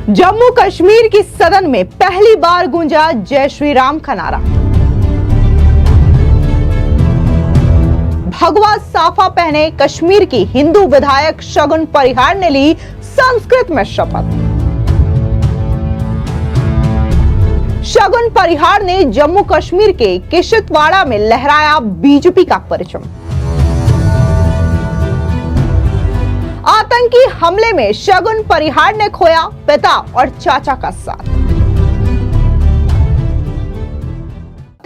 जम्मू कश्मीर की सदन में पहली बार गूंजा जय श्री राम का नारा। भगवा साफा पहने कश्मीर की हिंदू विधायक शगुन परिहार ने ली संस्कृत में शपथ। शगुन परिहार ने जम्मू कश्मीर के किश्तवाड़ा में लहराया बीजेपी का परचम। आतंकी हमले में शगुन परिहार ने खोया पिता और चाचा का साथ।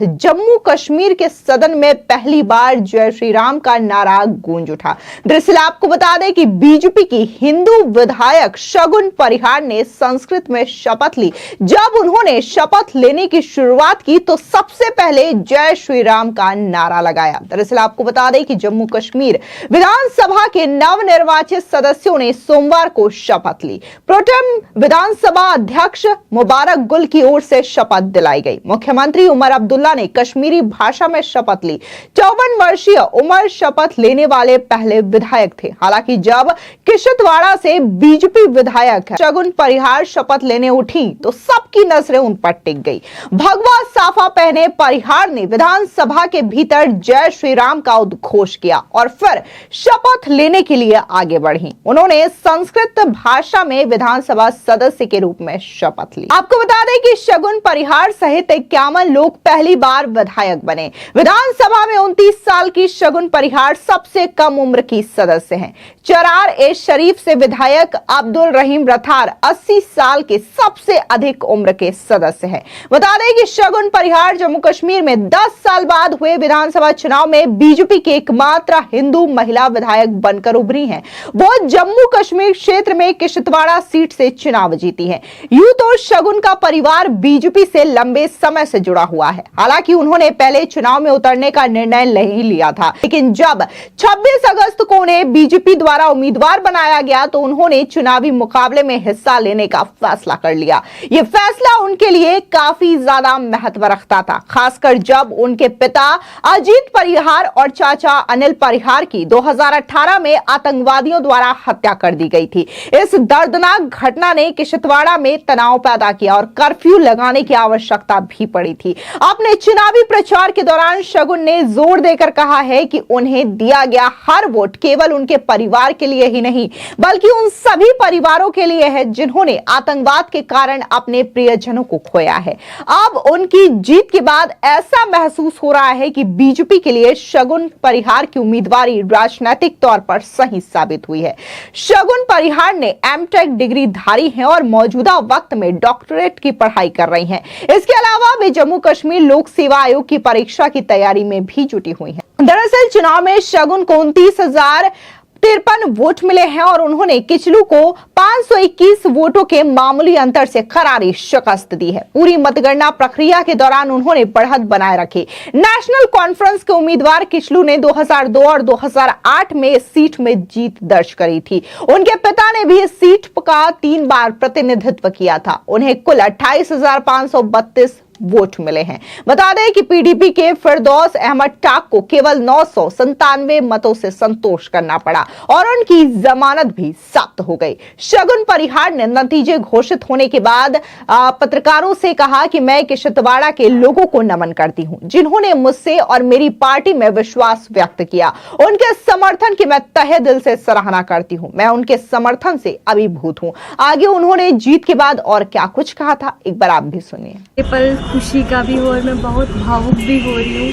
जम्मू कश्मीर के सदन में पहली बार जय श्री राम का नारा गूंज उठा। दरअसल आपको बता दें कि बीजेपी की हिंदू विधायक शगुन परिहार ने संस्कृत में शपथ ली। जब उन्होंने शपथ लेने की शुरुआत की तो सबसे पहले जय श्री राम का नारा लगाया। दरअसल आपको बता दें कि जम्मू कश्मीर विधानसभा के नवनिर्वाचित सदस्यों ने सोमवार को शपथ ली। प्रोटेम विधानसभा अध्यक्ष मुबारक गुल की ओर से शपथ दिलाई गई। मुख्यमंत्री उमर अब्दुल्ला ने कश्मीरी भाषा में शपथ ली। 54 वर्षीय उमर शपथ लेने वाले पहले विधायक थे। हालांकि जब किश्तवाड़ा से बीजेपी विधायक शगुन परिहार शपथ लेने उठी तो सबकी नजरें उन पर टिक गई। भगवा साफा पहने परिहार ने विधानसभा के भीतर जय श्री राम का उद्घोष किया और फिर शपथ लेने के लिए आगे बढ़ी। उन्होंने संस्कृत भाषा में विधानसभा सदस्य के रूप में शपथ ली। आपको बता दें कि शगुन परिहार सहित 51 लोग पहली बार विधायक बने। विधानसभा में 29 साल की शगुन परिहार सबसे कम उम्र की सदस्य हैं। चरार ए शरीफ से विधायक अब्दुल रहीम रथार 80 साल के सबसे अधिक उम्र के सदस्य हैं। बता दें कि शगुन परिहार जम्मू कश्मीर में 10 साल बाद हुए विधानसभा चुनाव में बीजेपी की एकमात्र हिंदू महिला विधायक बनकर उभरी हैं। वो जम्मू कश्मीर क्षेत्र में किश्तवाड़ा सीट से चुनाव जीती है। यूं तो शगुन का परिवार बीजेपी से लंबे समय से जुड़ा हुआ है। हालांकि उन्होंने पहले चुनाव में उतरने का निर्णय नहीं लिया था, लेकिन जब 26 अगस्त को उन्हें बीजेपी द्वारा उम्मीदवार बनाया गया तो उन्होंने चुनावी मुकाबले में हिस्सा लेने का फैसला कर लिया। यह फैसला उनके लिए काफी ज्यादा महत्व रखता था, खासकर जब उनके पिता अजीत परिहार और चाचा अनिल परिहार की 2018 में आतंकवादियों द्वारा हत्या कर दी गई थी। इस दर्दनाक घटना ने किश्तवाड़ा में तनाव पैदा किया और कर्फ्यू लगाने की आवश्यकता भी पड़ी थी। अपने चुनावी प्रचार के दौरान शगुन ने जोर देकर कहा है कि उन्हें दिया गया हर वोट केवल उनके परिवार के लिए ही नहीं बल्कि उन सभी परिवारों के लिए है जिन्होंने आतंकवाद के कारण अपने प्रियजनों को खोया है। अब उनकी जीत के बाद ऐसा महसूस हो रहा है कि बीजेपी के लिए शगुन परिहार की उम्मीदवारी राजनीतिक तौर पर सही साबित हुई है। शगुन परिहार ने एमटेक डिग्री धारी हैं और मौजूदा वक्त में डॉक्टरेट की पढ़ाई कर रही हैं। इसके अलावा वे जम्मू कश्मीर लोक सेवा आयोग की परीक्षा की तैयारी में भी जुटी हुई हैं। दरअसल चुनाव में शगुन को 29,053 वोट मिले हैं और उन्होंने किचलू को 521 वोटों के मामूली अंतर से करारी शिकस्त दी है। पूरी मतगणना प्रक्रिया के दौरान उन्होंने बढ़त बनाए रखी। नेशनल कॉन्फ्रेंस के उम्मीदवार किचलू ने 2002 और 2008 में इस सीट में जीत दर्ज करी थी। उनके पिता ने भी इस सीट का 3 बार प्रतिनिधित्व किया था। उन्हें कुल 28,532 वोट मिले हैं। बता दें कि पीडीपी के फिरदौस अहमद टाक को केवल 997 मतों से संतोष करना पड़ा और उनकी जमानत भी जब्त हो गई। शगुन परिहार ने नतीजे घोषित होने के बाद पत्रकारों से कहा कि मैं किश्तवाड़ा के लोगों को नमन करती हूं जिन्होंने मुझसे और मेरी पार्टी में विश्वास व्यक्त किया। उनके समर्थन की मैं तहे दिल से सराहना करती हूं। मैं उनके समर्थन से अभिभूत हूं। आगे उन्होंने जीत के बाद और क्या कुछ कहा था, एक बार आप भी सुनिए। खुशी का भी हो और मैं बहुत भावुक भी हो रही हूँ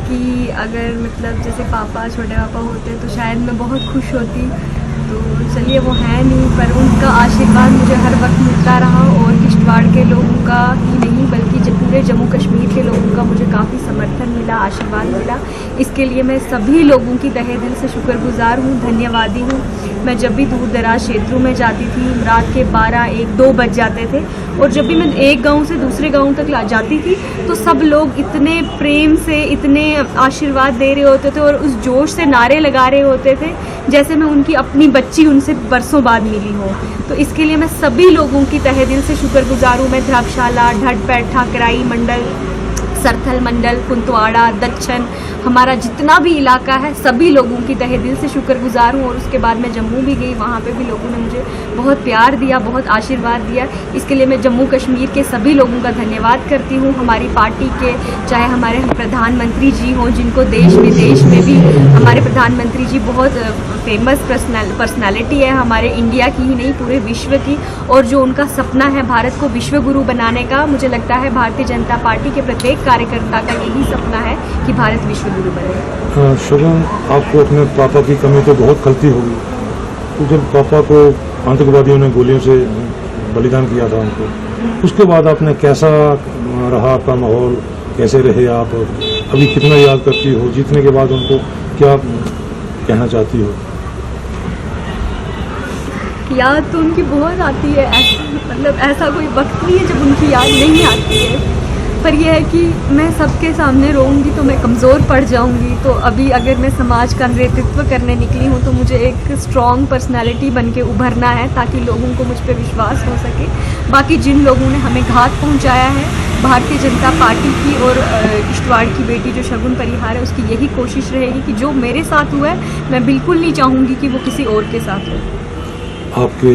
कि अगर मतलब जैसे पापा छोटे पापा होते तो शायद मैं बहुत खुश होती। तो चलिए वो है नहीं, पर उनका आशीर्वाद मुझे हर वक्त मिलता रहा और किश्तवाड़ के लोगों का ही नहीं बल्कि पूरे जम्मू कश्मीर के लोगों का मुझे काफ़ी समर्थन मिला, आशीर्वाद मिला। इसके लिए मैं सभी लोगों की तहे दिल से शुक्रगुजार हूँ, धन्यवादी हूँ। मैं जब भी दूर दराज क्षेत्रों में जाती थी रात के 12, 1, 2 बज जाते थे और जब भी मैं एक गांव से दूसरे गांव तक जाती थी तो सब लोग इतने प्रेम से इतने आशीर्वाद दे रहे होते थे और उस जोश से नारे लगा रहे होते थे जैसे मैं उनकी अपनी बच्ची उनसे बरसों बाद मिली हो। तो इसके लिए मैं सभी लोगों की तहे दिल से शुक्रगुजार हूँ। मैं ध्रबशाला, ढटपैठ, ठाकराई मंडल, सरथल मंडल, कुंतवाड़ा, दक्षिण हमारा जितना भी इलाका है सभी लोगों की तहे दिल से शुक्रगुजार हूँ। और उसके बाद मैं जम्मू भी गई, वहाँ पे भी लोगों ने मुझे बहुत प्यार दिया, बहुत आशीर्वाद दिया। इसके लिए मैं जम्मू कश्मीर के सभी लोगों का धन्यवाद करती हूँ। हमारी पार्टी के चाहे हमारे प्रधानमंत्री जी हों, जिनको देश विदेश में भी हमारे प्रधानमंत्री जी बहुत फेमस पर्सनालिटी है हमारे इंडिया की ही नहीं पूरे विश्व की, और जो उनका सपना है भारत को विश्व गुरु बनाने का, मुझे लगता है भारतीय जनता पार्टी के प्रत्येक कार्यकर्ता का यही सपना है कि भारत विश्व गुरु बने। शगुन, आपको अपने पापा की कमी तो बहुत खलती होगी, तो जब पापा को आतंकवादियों ने गोलियों से बलिदान किया था उनको, उसके बाद आपने कैसा रहा आपका माहौल, कैसे रहे आप, अभी कितना याद करती हो, जीतने के बाद उनको क्या कहना चाहती हो? याद तो उनकी बहुत आती है, मतलब ऐसा कोई वक्त नहीं है जब उनकी याद नहीं आती है, पर यह है कि मैं सबके सामने रोऊंगी तो मैं कमज़ोर पड़ जाऊंगी। तो अभी अगर मैं समाज का नेतृत्व करने निकली हूँ तो मुझे एक स्ट्रॉन्ग पर्सनालिटी बन के उभरना है ताकि लोगों को मुझ पर विश्वास हो सके। बाकी जिन लोगों ने हमें घात पहुँचाया है, भारतीय जनता पार्टी की और किश्तवाड़ की बेटी जो शगुन परिहार है, उसकी यही कोशिश रहेगी कि जो मेरे साथ हुआ है मैं बिल्कुल नहीं चाहूँगी कि वो किसी और के साथ हो। आपके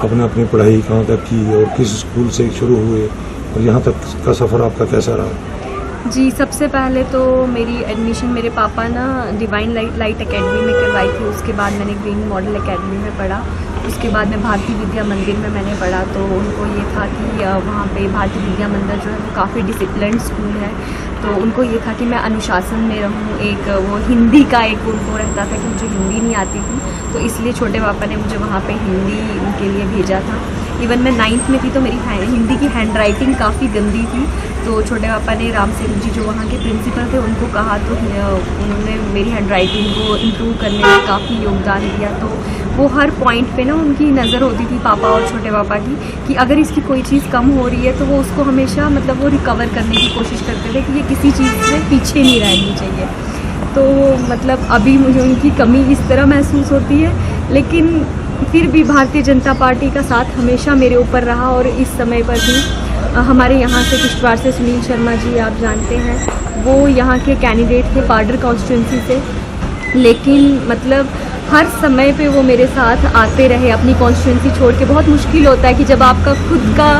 आपने अपनी पढ़ाई कहाँ तक की और किस स्कूल से शुरू हुए और यहाँ तक का सफ़र आपका कैसा रहा? जी, सबसे पहले तो मेरी एडमिशन मेरे पापा ना डिवाइन लाइट एकेडमी में करवाई थी। उसके बाद मैंने ग्रीन मॉडल एकेडमी में पढ़ा। उसके बाद में भारतीय विद्या मंदिर में मैंने पढ़ा। तो उनको ये था कि वहाँ पे भारतीय विद्या मंदिर जो है वो काफ़ी डिसिप्लिन स्कूल है, तो उनको ये था कि मैं अनुशासन में रहूँ। एक वो हिंदी का एक उनको रहता था कि मुझे हिंदी नहीं आती थी, तो इसलिए छोटे पापा ने मुझे वहाँ पे हिंदी के लिए भेजा था। इवन मैं 9th में थी तो मेरी हिंदी की हैंड राइटिंग काफ़ी गंदी थी, तो छोटे पापा ने राम सिंह जी जो वहाँ के प्रिंसिपल थे उनको कहा, तो उन्होंने मेरी हैंड राइटिंग को इम्प्रूव करने में काफ़ी योगदान दिया। तो वो हर पॉइंट पे ना उनकी नज़र होती थी पापा और छोटे पापा की कि अगर इसकी कोई चीज़ कम हो रही है तो वो उसको हमेशा मतलब वो रिकवर करने की कोशिश करते थे कि ये किसी चीज़ से पीछे नहीं रहनी चाहिए। तो मतलब अभी मुझे उनकी कमी इस तरह महसूस होती है, लेकिन फिर भी भारतीय जनता पार्टी का साथ हमेशा मेरे ऊपर रहा। और इस समय पर भी हमारे यहाँ से किश्तवाड़ से सुनील शर्मा जी आप जानते हैं, वो यहाँ के कैंडिडेट थे पार्डर कॉन्स्टिट्यूंसी से, लेकिन मतलब हर समय पे वो मेरे साथ आते रहे अपनी कॉन्स्टिट्यूंसी छोड़ के। बहुत मुश्किल होता है कि जब आपका खुद का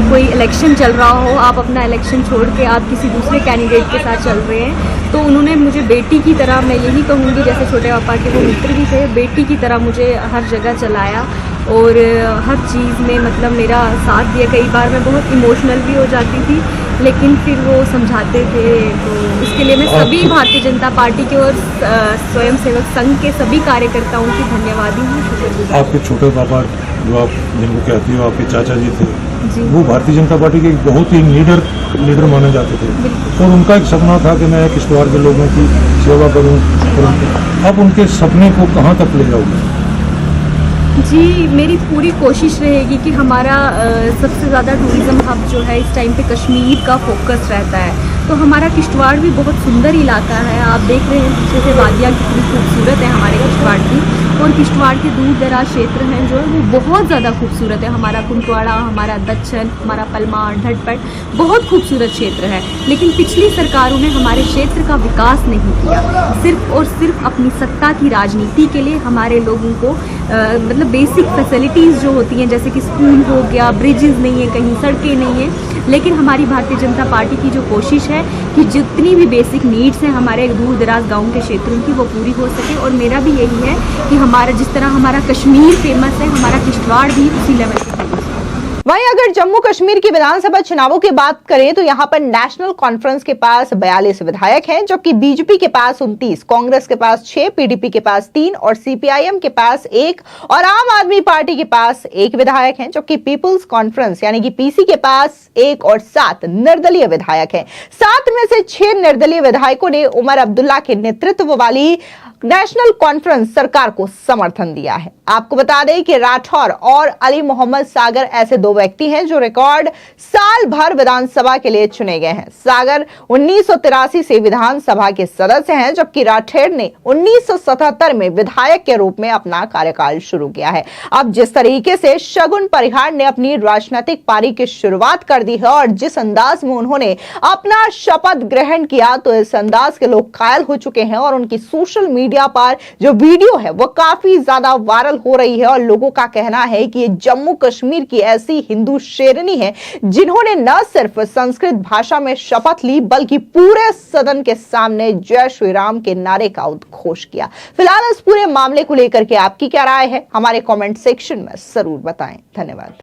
कोई इलेक्शन चल रहा हो, आप अपना इलेक्शन छोड़ के आप किसी दूसरे कैंडिडेट के साथ चल रहे हैं, तो उन्होंने मुझे बेटी की तरह, मैं यही कहूँगी जैसे छोटे पापा के वो मित्र भी थे, बेटी की तरह मुझे हर जगह चलाया और हर चीज़ में मतलब मेरा साथ दिया। कई बार मैं बहुत इमोशनल भी हो जाती थी, लेकिन फिर वो समझाते थे। तो इसके लिए मैं सभी भारतीय जनता पार्टी के और स्वयंसेवक संघ के सभी कार्यकर्ताओं की धन्यवादी हूँ, शुक्रगुजार। आपके छोटे पापा जो आप जिनको कहती हो आपके चाचा जी थे, जी, वो भारतीय जनता पार्टी के बहुत ही लीडर माने जाते थे और उनका एक सपना था कि मैं किश्तवाड़ के लोगों की सेवा करूं। अब उनके सपने को कहाँ तक ले जाओगे? जी, मेरी पूरी कोशिश रहेगी कि हमारा सबसे ज़्यादा टूरिज़्म हब जो है इस टाइम पे कश्मीर का फोकस रहता है। तो हमारा किश्तवाड़ भी बहुत सुंदर इलाका है, आप देख रहे हैं पीछे से वादियाँ कितनी खूबसूरत है हमारे किश्तवाड़ की, और किश्तवाड़ के दूर दराज क्षेत्र हैं जो है वो बहुत ज़्यादा खूबसूरत है। हमारा कुंटवाड़ा, हमारा दच्छन, हमारा पलमार, ढटपट बहुत खूबसूरत क्षेत्र है, लेकिन पिछली सरकारों ने हमारे क्षेत्र का विकास नहीं किया। सिर्फ और सिर्फ अपनी सत्ता की राजनीति के लिए हमारे लोगों को मतलब बेसिक फैसिलिटीज़ जो होती हैं जैसे कि स्कूल हो गया, ब्रिजेस नहीं है, कहीं सड़कें नहीं हैं, लेकिन हमारी भारतीय जनता पार्टी की जो कोशिश है कि जितनी भी बेसिक नीड्स हैं हमारे दूर दराज गाँव के क्षेत्रों की वो पूरी हो सके। और मेरा भी यही है कि हमारा जिस तरह हमारा कश्मीर फेमस है, हमारा किश्तवाड़ भी उसी लेवल पे फेमस है। वहीं अगर जम्मू कश्मीर की विधानसभा चुनावों की बात करें तो यहां पर नेशनल कॉन्फ्रेंस के पास 42 विधायक हैं, जबकि बीजेपी के पास 29, कांग्रेस के पास 6, पीडीपी के पास 3 और सीपीआईएम के पास 1 और आम आदमी पार्टी के पास 1 विधायक हैं, जबकि पीपुल्स कॉन्फ्रेंस यानी कि पीसी के पास 1 और 7 निर्दलीय विधायक हैं। 7 में से 6 निर्दलीय विधायकों ने उमर अब्दुल्ला के नेतृत्व वाली नेशनल कॉन्फ्रेंस सरकार को समर्थन दिया है। आपको बता दें कि राठौर और अली मोहम्मद सागर ऐसे दो व्यक्ति हैं जो रिकॉर्ड साल भर विधानसभा के लिए चुने गए हैं। सागर 1983 से विधानसभा के सदस्य हैं, जबकि राठौर ने 1977 में विधायक के रूप में अपना कार्यकाल शुरू किया है। अब जिस तरीके से शगुन परिहार ने अपनी राजनीतिक पारी की शुरुआत कर दी है और जिस अंदाज में उन्होंने अपना शपथ ग्रहण किया, तो इस अंदाज के लोग कायल हो चुके हैं और उनकी सोशल मीडिया पर जो वीडियो है वो काफी ज्यादा वायरल हो रही है और लोगों का कहना है कि ये जम्मू कश्मीर की ऐसी हिंदू शेरनी है जिन्होंने न सिर्फ संस्कृत भाषा में शपथ ली बल्कि पूरे सदन के सामने जय श्री राम के नारे का उद्घोष किया। फिलहाल इस पूरे मामले को लेकर के आपकी क्या राय है, हमारे कमेंट सेक्शन में जरूर बताएं। धन्यवाद।